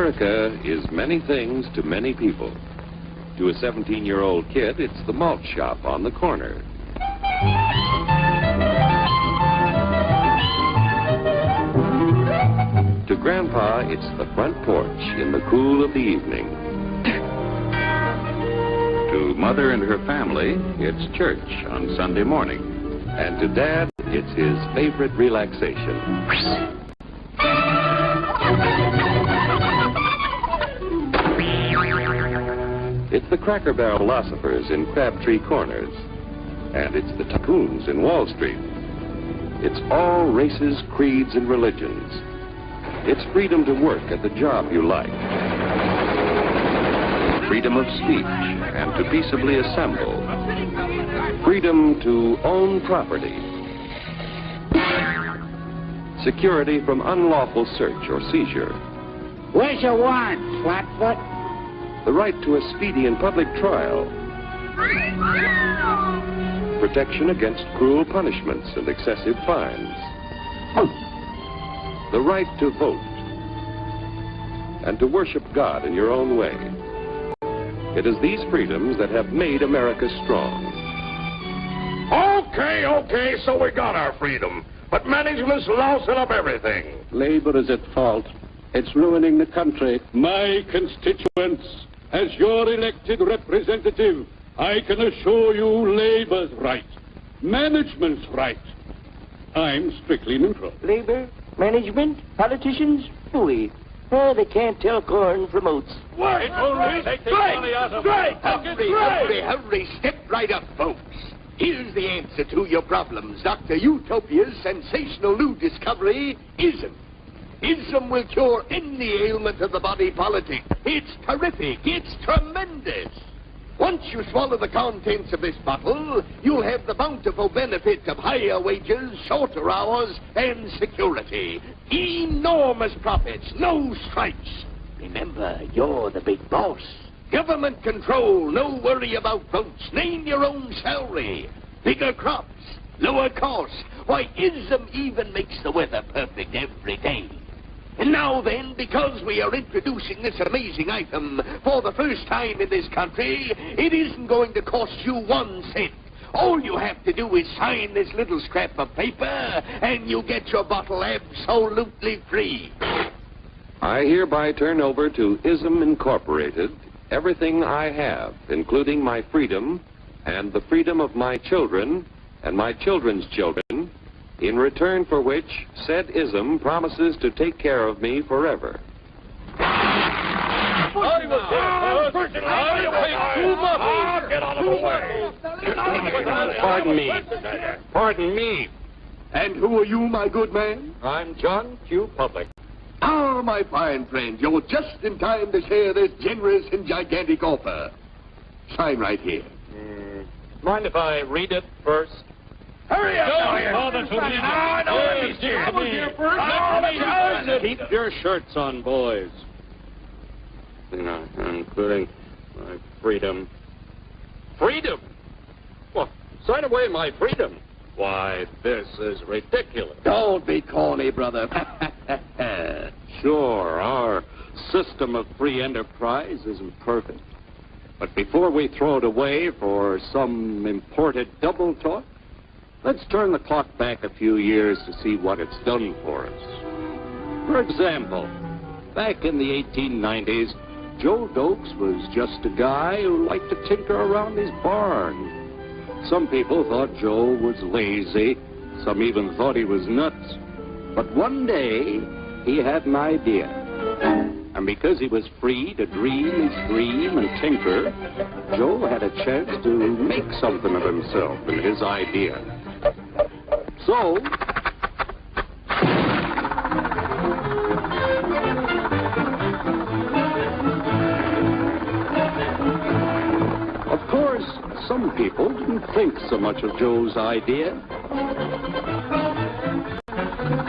America is many things to many people. To a 17-year-old kid, it's the malt shop on the corner. To Grandpa, it's the front porch in the cool of the evening. To Mother and her family, it's church on Sunday morning. And to Dad, it's his favorite relaxation. It's the Cracker Barrel philosophers in Crabtree Corners. And it's the tycoons in Wall Street. It's all races, creeds, and religions. It's freedom to work at the job you like. Freedom of speech and to peaceably assemble. Freedom to own property. Security from unlawful search or seizure. Where's your warrant, Flatfoot? The right to a speedy and public trial. Protection against cruel punishments and excessive fines. The right to vote. And to worship God in your own way. It is these freedoms that have made America strong. Okay, so we got our freedom. But management's lousing up everything. Labor is at fault. It's ruining the country. My constituents, as your elected representative, I can assure you Labor's right. Management's right. I'm strictly neutral. Labor, management, politicians, fooey. Oh, they can't tell corn from oats. What? Hurry, step right up, folks. Here's the answer to your problems. Dr. Utopia's sensational new discovery, ism. Ism will cure any ailment of the body politic. It's terrific. It's tremendous. Once you swallow the contents of this bottle, you'll have the bountiful benefit of higher wages, shorter hours, and security. Enormous profits, no strikes. Remember, you're the big boss. Government control, no worry about votes. Name your own salary. Bigger crops, lower costs. Why, ISM even makes the weather perfect every day. And now then, because we are introducing this amazing item for the first time in this country, it isn't going to cost you 1 cent. All you have to do is sign this little scrap of paper, and you get your bottle absolutely free. I hereby turn over to ISM Incorporated everything I have, including my freedom and the freedom of my children and my children's children, in return for which said ISM promises to take care of me forever. Get out of the way. Pardon me. And who are you, my good man? I'm John Q. Public. Ah, my fine friend, you're just in time to share this generous and gigantic offer. Sign right here. Mind if I read it first? Hurry up! Keep your shirts on, boys. Including my freedom. Freedom? Well, sign away my freedom. Why, this is ridiculous. Don't be corny, brother. Sure, our system of free enterprise isn't perfect. But before we throw it away for some imported double talk, let's turn the clock back a few years to see what it's done for us. For example, back in the 1890s, Joe Dokes was just a guy who liked to tinker around his barn. Some people thought Joe was lazy. Some even thought he was nuts. But one day, he had an idea. And because he was free to dream his dream and tinker, Joe had a chance to make something of himself and his idea. So, of course, some people didn't think so much of Joe's idea.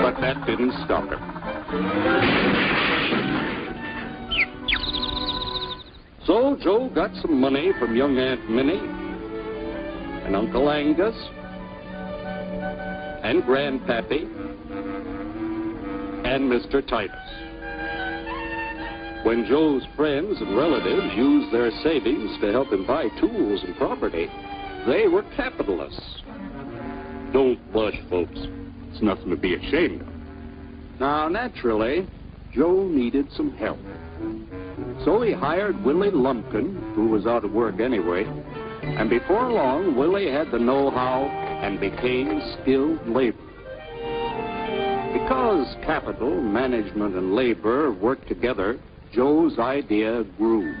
But that didn't stop him. So Joe got some money from young Aunt Minnie and Uncle Angus and Grandpappy and Mr. Titus. When Joe's friends and relatives used their savings to help him buy tools and property, they were capitalists. Don't blush, folks. It's nothing to be ashamed of. Now, naturally, Joe needed some help. So he hired Willie Lumpkin, who was out of work anyway, and before long, Willie had the know-how and became skilled labor. Because capital, management, and labor worked together, Joe's idea grew.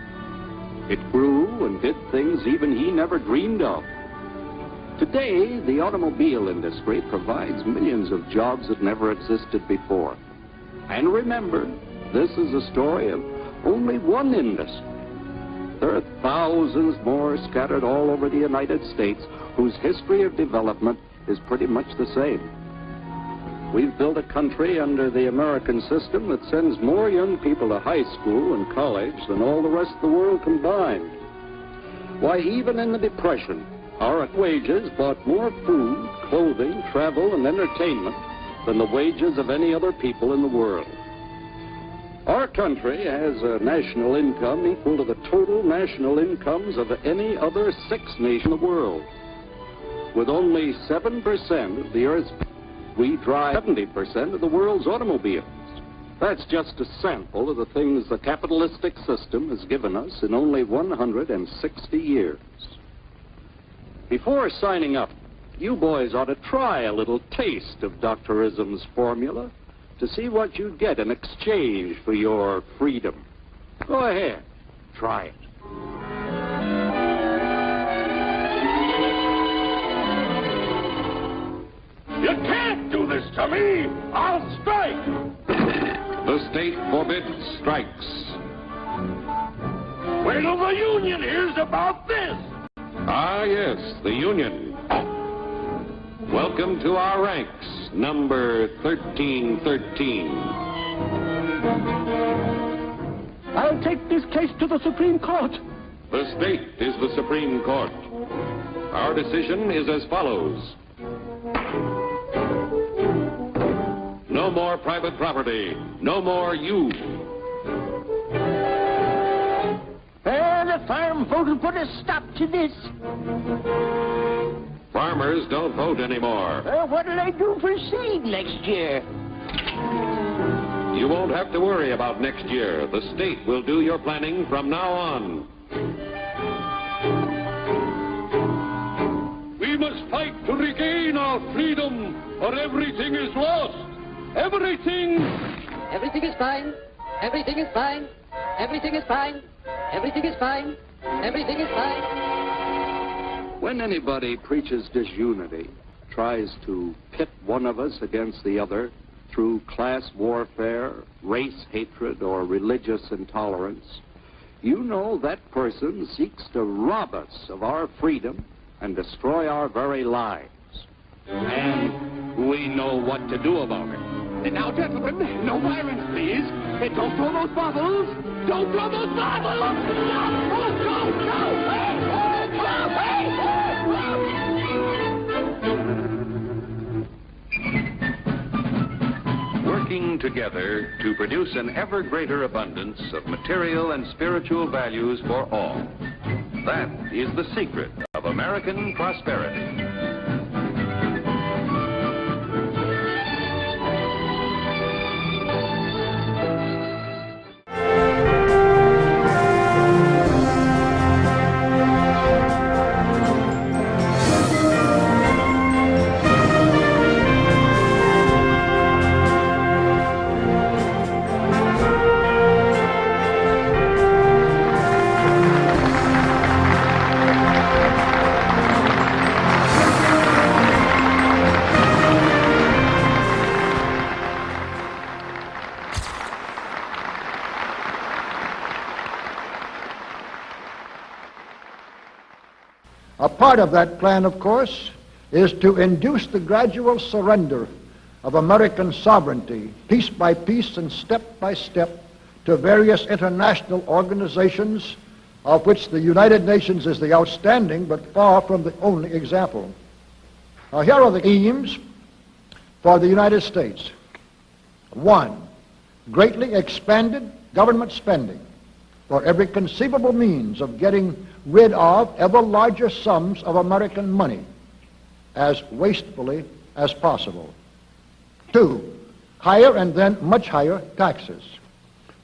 It grew and did things even he never dreamed of. Today, the automobile industry provides millions of jobs that never existed before. And remember, this is a story of only one industry. There are thousands more scattered all over the United States whose history of development is pretty much the same. We've built a country under the American system that sends more young people to high school and college than all the rest of the world combined. Why, even in the Depression, our wages bought more food, clothing, travel, and entertainment than the wages of any other people in the world. Our country has a national income equal to the total national incomes of any other sixth nation in the world. With only 7% of the Earth's we drive 70% of the world's automobiles. That's just a sample of the things the capitalistic system has given us in only 160 years. Before signing up, you boys ought to try a little taste of Dr. Ism's formula to see what you'd get in exchange for your freedom. Go ahead, try it. You can't do this to me! I'll strike! The state forbids strikes. Wait till the union hears about this! Ah, yes, the Union. Welcome to our ranks, number 1313. I'll take this case to the Supreme Court. The state is the Supreme Court. Our decision is as follows. No more private property. No more you. The farm vote will put a stop to this. Farmers don't vote anymore. What'll they do for seed next year? You won't have to worry about next year. The state will do your planning from now on. We must fight to regain our freedom, or everything is lost. Everything! Everything is fine. Everything is fine. Everything is fine. Everything is fine. Everything is fine. When anybody preaches disunity, tries to pit one of us against the other through class warfare, race hatred, or religious intolerance, you know that person seeks to rob us of our freedom and destroy our very lives. And we know what to do about it. Now, gentlemen, no violence, please. Don't throw those bottles. Don't throw those bottles. Working together to produce an ever greater abundance of material and spiritual values for all. That is the secret of American prosperity. A part of that plan, of course, is to induce the gradual surrender of American sovereignty, piece by piece and step by step, to various international organizations, of which the United Nations is the outstanding but far from the only example. Now, here are the aims for the United States. 1, greatly expanded government spending for every conceivable means of getting rid of ever larger sums of American money as wastefully as possible. 2, higher and then much higher taxes.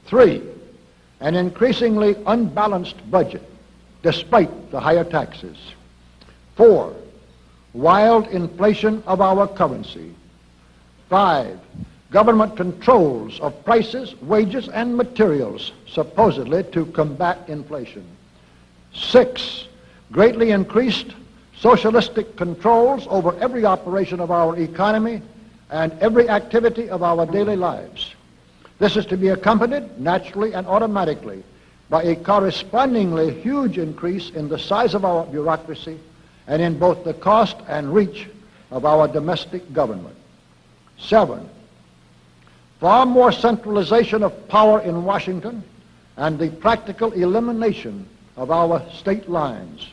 3, an increasingly unbalanced budget despite the higher taxes. 4, wild inflation of our currency. 5, government controls of prices, wages, and materials, supposedly to combat inflation. 6, greatly increased socialistic controls over every operation of our economy and every activity of our daily lives. This is to be accompanied naturally and automatically by a correspondingly huge increase in the size of our bureaucracy and in both the cost and reach of our domestic government. 7, far more centralization of power in Washington and the practical elimination of our state lines.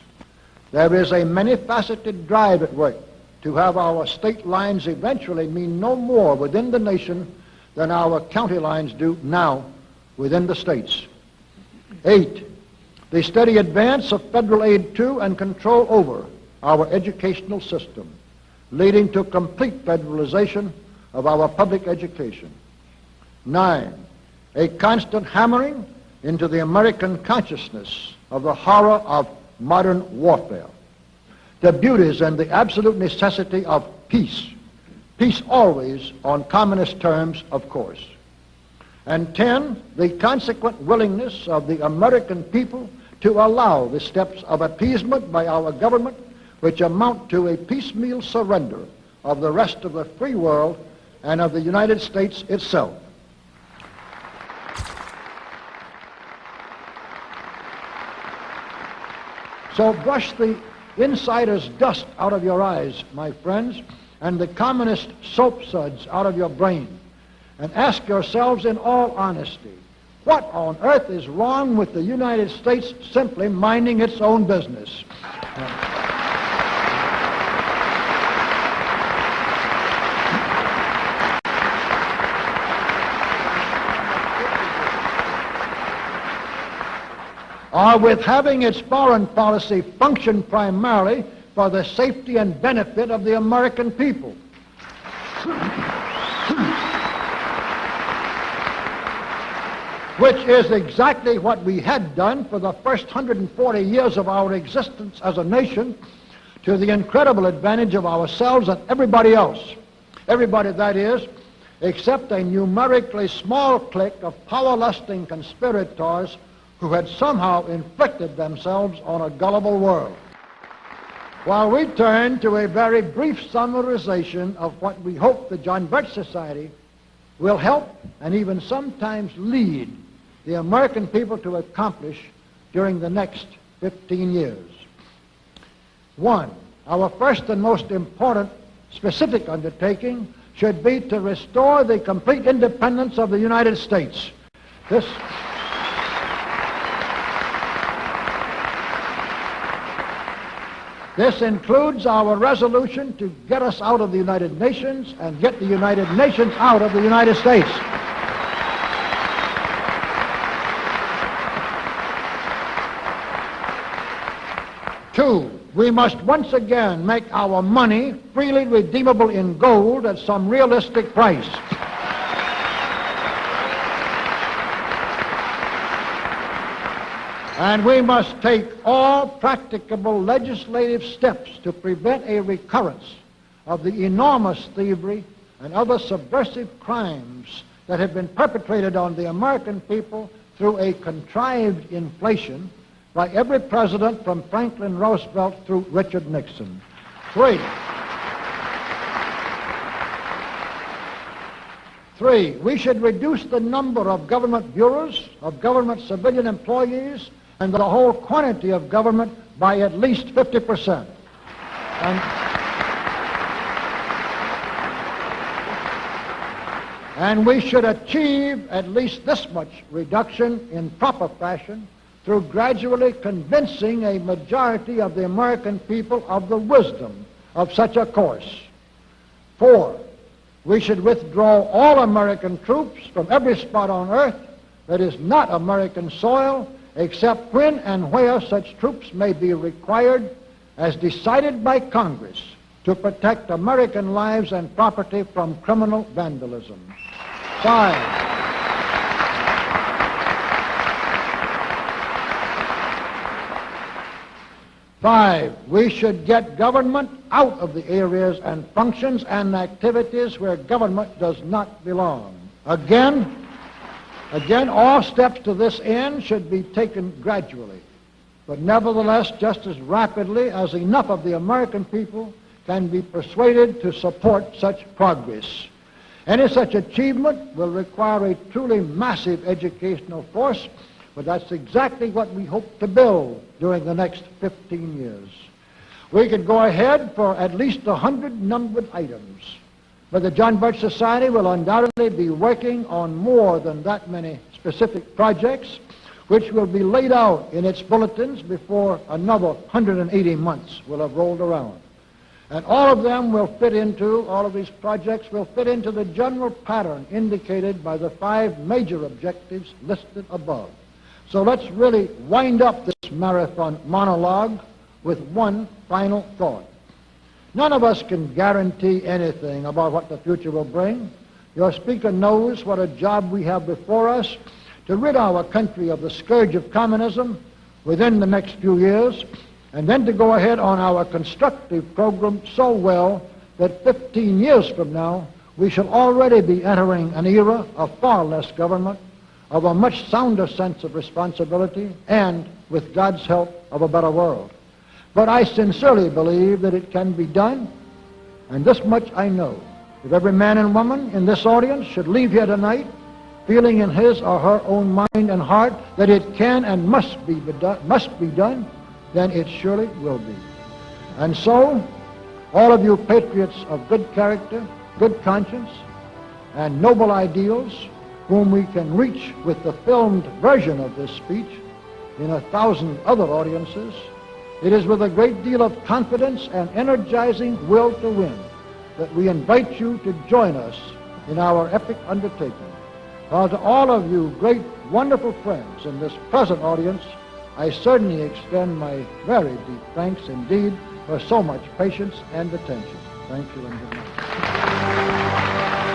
There is a many-faceted drive at work to have our state lines eventually mean no more within the nation than our county lines do now within the states. 8, the steady advance of federal aid to and control over our educational system, leading to complete federalization of our public education. 9, a constant hammering into the American consciousness of the horror of modern warfare, the beauties and the absolute necessity of peace, peace always on communist terms, of course. And 10, the consequent willingness of the American people to allow the steps of appeasement by our government which amount to a piecemeal surrender of the rest of the free world and of the United States itself. So brush the insider's dust out of your eyes, my friends, and the communist soap suds out of your brain, and ask yourselves in all honesty, what on earth is wrong with the United States simply minding its own business? Or with having its foreign policy function primarily for the safety and benefit of the American people. Which is exactly what we had done for the first 140 years of our existence as a nation, to the incredible advantage of ourselves and everybody else. Everybody, that is, except a numerically small clique of power-lusting conspirators who had somehow inflicted themselves on a gullible world. While we turn to a very brief summarization of what we hope the John Birch Society will help and even sometimes lead the American people to accomplish during the next 15 years. 1, our first and most important specific undertaking should be to restore the complete independence of the United States. This includes our resolution to get us out of the United Nations and get the United Nations out of the United States. Two, we must once again make our money freely redeemable in gold at some realistic price. And we must take all practicable legislative steps to prevent a recurrence of the enormous thievery and other subversive crimes that have been perpetrated on the American people through a contrived inflation by every president from Franklin Roosevelt through Richard Nixon. 3, we should reduce the number of government bureaus, of government civilian employees, and the whole quantity of government by at least 50%. And we should achieve at least this much reduction in proper fashion through gradually convincing a majority of the American people of the wisdom of such a course. 4, we should withdraw all American troops from every spot on earth that is not American soil, except when and where such troops may be required as decided by Congress to protect American lives and property from criminal vandalism. 5. We should get government out of the areas and functions and activities where government does not belong. Again, all steps to this end should be taken gradually, but nevertheless just as rapidly as enough of the American people can be persuaded to support such progress. Any such achievement will require a truly massive educational force, but that's exactly what we hope to build during the next 15 years. We could go ahead for at least 100 numbered items, but the John Birch Society will undoubtedly be working on more than that many specific projects, which will be laid out in its bulletins before another 180 months will have rolled around. And all of these projects will fit into the general pattern indicated by the 5 major objectives listed above. So let's really wind up this marathon monologue with one final thought. None of us can guarantee anything about what the future will bring. Your speaker knows what a job we have before us to rid our country of the scourge of communism within the next few years, and then to go ahead on our constructive program so well that 15 years from now we shall already be entering an era of far less government, of a much sounder sense of responsibility, and, with God's help, of a better world. But I sincerely believe that it can be done, and this much I know. If every man and woman in this audience should leave here tonight feeling in his or her own mind and heart that it can and must be done, then it surely will be. And so, all of you patriots of good character, good conscience, and noble ideals, whom we can reach with the filmed version of this speech in 1,000 other audiences, it is with a great deal of confidence and energizing will to win that we invite you to join us in our epic undertaking. While to all of you great, wonderful friends in this present audience, I certainly extend my very deep thanks indeed for so much patience and attention. Thank you and good night.